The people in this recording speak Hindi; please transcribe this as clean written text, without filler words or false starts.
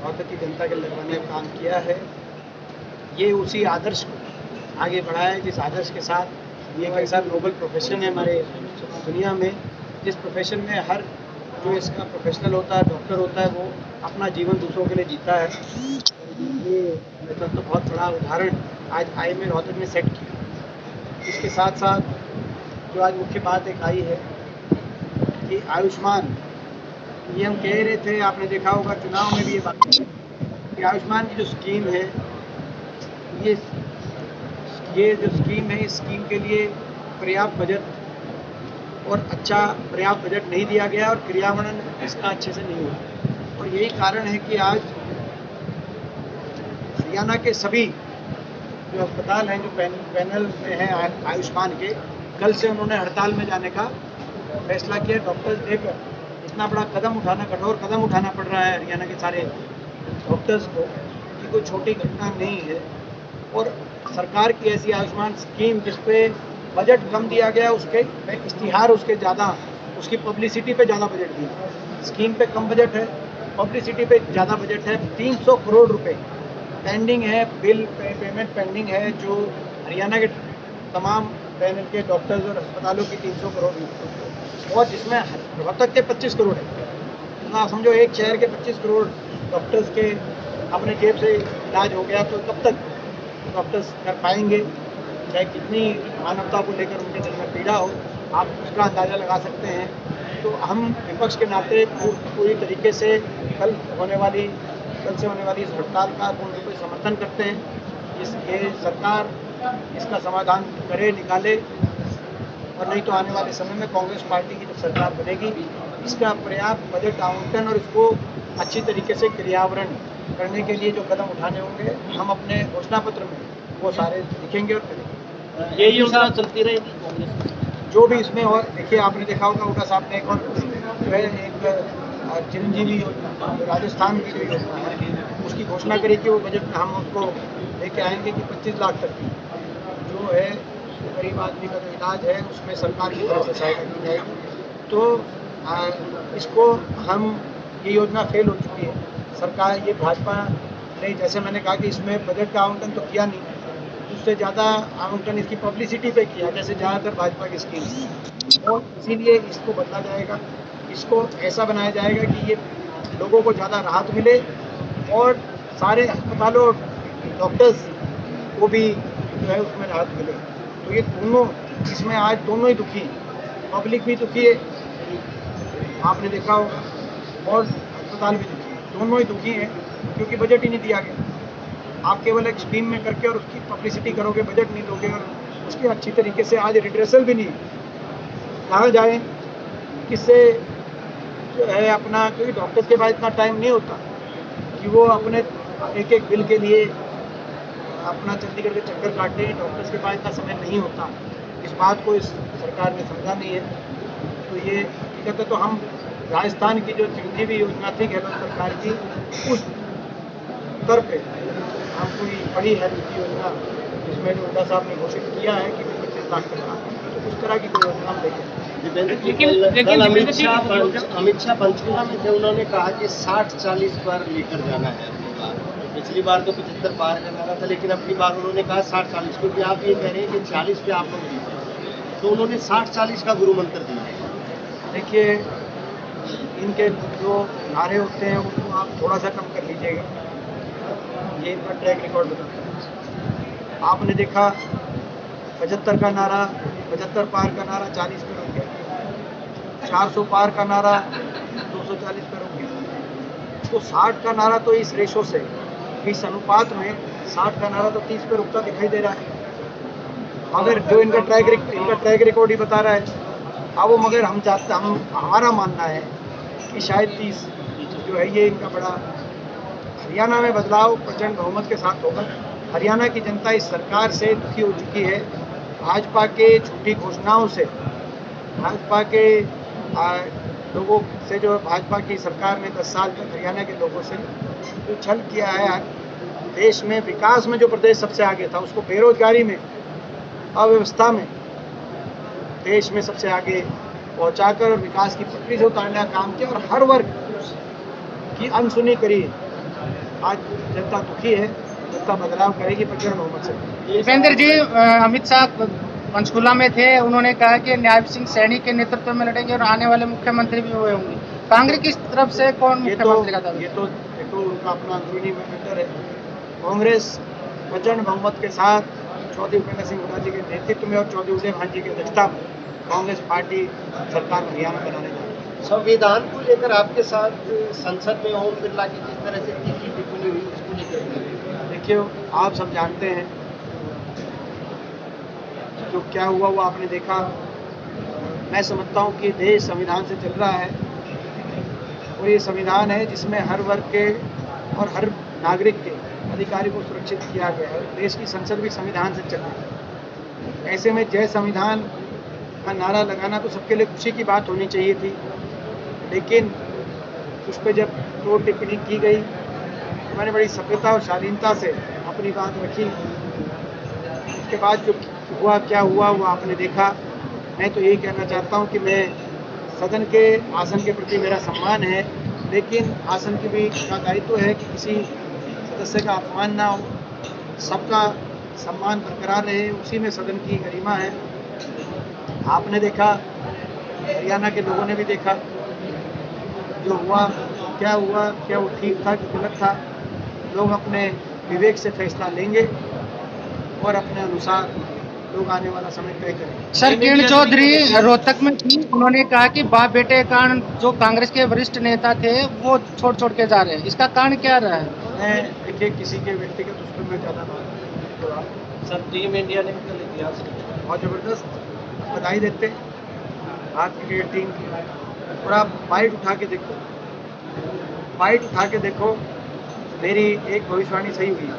रोहतक की जनता के लगवाने का काम किया है। ये उसी आदर्श को आगे बढ़ाया है जिस आदर्श के साथ ये एक ऐसा नोबल प्रोफेशन है हमारे दुनिया में, जिस प्रोफेशन में हर जो इसका प्रोफेशनल होता है, डॉक्टर होता है, वो अपना जीवन दूसरों के लिए जीता है। ये मतलब तो बहुत बड़ा उदाहरण आज IIM रोहतक ने सेट किया। इसके साथ साथ जो आज मुख्य बात एक आई है कि आयुष्मान, ये हम कह रहे थे, आपने देखा होगा चुनाव में भी ये बात कि आयुष्मान की जो स्कीम है, ये जो स्कीम है, इस स्कीम के लिए पर्याप्त बजट और पर्याप्त बजट नहीं दिया गया और क्रियान्वयन इसका अच्छे से नहीं हुआ। और यही कारण है कि आज हरियाणा के सभी जो अस्पताल हैं, जो पैनल में हैं आयुष्मान के, कल से उन्होंने हड़ताल में जाने का फैसला किया। डॉक्टर्स लेकर इतना बड़ा कठोर कदम उठाना पड़ रहा है हरियाणा के सारे डॉक्टर्स को कि कोई छोटी घटना नहीं है। और सरकार की ऐसी आयुष्मान स्कीम जिस पे बजट कम दिया गया, उसके इश्तिहार उसके ज़्यादा, उसकी पब्लिसिटी पे ज़्यादा बजट दिया। स्कीम पे कम बजट है, पब्लिसिटी पे ज़्यादा बजट है। 300 करोड़ रुपए पेंडिंग है, बिल पेमेंट पेंडिंग है, जो हरियाणा के तमाम पैनल के डॉक्टर्स और अस्पतालों की 300 करोड़, और जिसमें रोहतक के 25 करोड़ है। ना समझो एक शहर के 25 करोड़ डॉक्टर्स के अपने जेब से इलाज हो गया, तो कब तक डॉक्टर्स कर पाएंगे? चाहे कितनी मानवता को लेकर उनके दिल में पीड़ा हो, आप उसका अंदाज़ा लगा सकते हैं। तो हम विपक्ष के नाते पूरी तरीके से कल से होने वाली इस हड़ताल का पूर्ण रूप से समर्थन करते हैं। ये सरकार इसका समाधान करे, निकाले, और नहीं तो आने वाले समय में कांग्रेस पार्टी की जब सरकार बनेगी, इसका पर्याप्त बजट आवंटन और इसको अच्छी तरीके से क्रियान्वयन करने के लिए जो कदम उठाने होंगे, हम अपने घोषणा पत्र में वो सारे लिखेंगे और करेंगे। ये योजना चलती रहेगी कांग्रेस जो भी इसमें। और देखिए, आपने देखा होगा हुड्डा साहब ने एक और जो है एक चिरंजीवी योजना, राजस्थान की जो योजना है, उसकी घोषणा करी कि वो बजट में हम उसको लेके आएंगे कि 25 लाख तक की जो है गरीब आदमी का जो इलाज है, उसमें सरकार की तरफ से सहायता की जाएगी। तो इसको हम, ये योजना फेल हो चुकी है सरकार, ये भाजपा ने, जैसे मैंने कहा कि इसमें बजट का आवंटन तो किया नहीं, उससे ज़्यादा आवंटन इसकी पब्लिसिटी पे किया, जैसे ज़्यादातर भाजपा की स्कीम। और इसीलिए इसको बदला जाएगा, इसको ऐसा बनाया जाएगा कि ये लोगों को ज़्यादा राहत मिले और सारे अस्पतालों डॉक्टर्स को भी जो है उसमें राहत मिले। तो ये दोनों, इसमें आज दोनों ही दुखी, पब्लिक भी दुखी है, आपने देखा होगा, और अस्पताल भी दुखी है। दोनों ही दुखी हैं क्योंकि बजट ही नहीं दिया गया। आप केवल एक स्कीम में करके और उसकी पब्लिसिटी करोगे, बजट नहीं दोगे और उसके अच्छी तरीके से आज रिड्रेसल भी नहीं कहा जाए, किससे जो है अपना, क्योंकि डॉक्टर्स के पास इतना टाइम नहीं होता कि वो अपने एक एक बिल के लिए अपना चंडीगढ़ के चक्कर काटे। डॉक्टर्स के पास इतना समय नहीं होता। इस बात को इस सरकार ने समझा नहीं है। तो ये हकीकत है। तो हम राजस्थान की जो चिरंजीवी योजना थी गहलोत सरकार की, उस स्तर पे हम कोई बड़ी हेल्थ की योजना जिसमें जो हुड्डा साहब ने घोषित किया है कि 25 लाख तक का, तो उस तरह की कोई योजना हम देखें। लेकिन अमित शाह पंचकुला में थे, उन्होंने कहा कि 60-40 पर लेकर जाना है। पिछली बार तो 75 पार करना था, लेकिन अपनी बार उन्होंने कहा 60-40, क्योंकि आप ये कह रहे हैं कि 40 पे आप लोग जीते, तो उन्होंने 60-40 का गुरु मंत्र दिया। देखिए, इनके जो नारे होते हैं उनको आप थोड़ा सा कम कर लीजिएगा, ये इनका ट्रैक रिकॉर्ड बताता है। आपने देखा 75 का नारा, 75 पार का नारा 40 पे रुक गया, 400 पार का नारा 240 पे रुक गया। तो 60 का नारा तो इस रेशो से, इस अनुपात में 60 का नारा तो 30 पे रुकता दिखाई दे रहा है, मगर जो इनका ट्रैक रिकॉर्ड ही बता रहा है। अब वो, मगर हमारा मानना है कि शायद 30 जो है ये इनका बड़ा, हरियाणा में बदलाव प्रचंड बहुमत के साथ होगा। हरियाणा की जनता इस सरकार से दुखी हो चुकी है, भाजपा के झूठी घोषणाओं से, भाजपा के लोगों से, जो भाजपा की सरकार ने 10 साल तक हरियाणा के लोगों से जो छल किया है। देश में विकास में जो प्रदेश सबसे आगे था, उसको बेरोजगारी में, अव्यवस्था में देश में सबसे आगे पहुंचाकर और विकास की पटरी से उतारने का काम किया और हर वर्ग की अनसुनी करी। आज जनता दुखी है, जनता बदलाव करेगी प्रचंड बहुमत से। दीपेंद्र जी, अमित शाह पंचकुला में थे, उन्होंने कहा कि न्याय सिंह सैनी के नेतृत्व में लड़ेंगे और आने वाले मुख्यमंत्री भी हुए होंगे। कांग्रेस की तरफ से कौन मुख्यमंत्री का दावा? ये तो देखो उनका अपना अंदरूनी मैटर है। कांग्रेस प्रचंड बहुमत के साथ चौधरी उपेंद्र सिंह हुड्डा जी के नेतृत्व में और चौधरी उदय भान जी की अध्यक्षता में कांग्रेस पार्टी सरकार हरियाणा बनाने जा रही है। संविधान को लेकर आपके साथ संसद में ओम बिरला की जिस तरह से तीखी टिप्पणी हुई उसको लेकर देखिए, आप सब जानते हैं जो क्या हुआ वो आपने देखा। मैं समझता हूँ कि देश संविधान से चल रहा है और ये संविधान है जिसमें हर वर्ग के और हर नागरिक के अधिकारी को सुरक्षित किया गया है। देश की संसद भी संविधान से चल रही है। ऐसे में जय संविधान का नारा लगाना तो सबके लिए खुशी की बात होनी चाहिए थी, लेकिन उस पर जब तो टिप्पणी की गई तो मैंने बड़ी सभ्यता और शालीनता से अपनी बात रखी। उसके बाद जो हुआ क्या हुआ वो आपने देखा। मैं तो यही कहना चाहता हूँ कि मैं सदन के आसन के प्रति मेरा सम्मान है, लेकिन आसन की भी का दायित्व है कि किसी सदस्य का अपमान ना हो, सबका सम्मान बरकरार रहे, उसी में सदन की गरिमा है। आपने देखा, हरियाणा के लोगों ने भी देखा जो हुआ क्या वो ठीक था कि गलत था। लोग अपने विवेक से फैसला लेंगे और अपने अनुसार लोग आने वाला समय तय करेंगे। सर, किरण चौधरी रोहतक में थी, उन्होंने कहा कि बाप बेटे के कारण जो कांग्रेस के वरिष्ठ नेता थे वो छोड़ के जा रहे हैं, इसका कारण क्या रहा है? मैं देखिए किसी के व्यक्तिगत उस पर मैं ज़्यादा बात। सर टीम इंडिया ने कल इतिहास बहुत ज़बरदस्त बधाई देते भारतीय क्रिकेट टीम की। और आप फाइट उठा के देखो, मेरी एक भविष्यवाणी सही हुई है।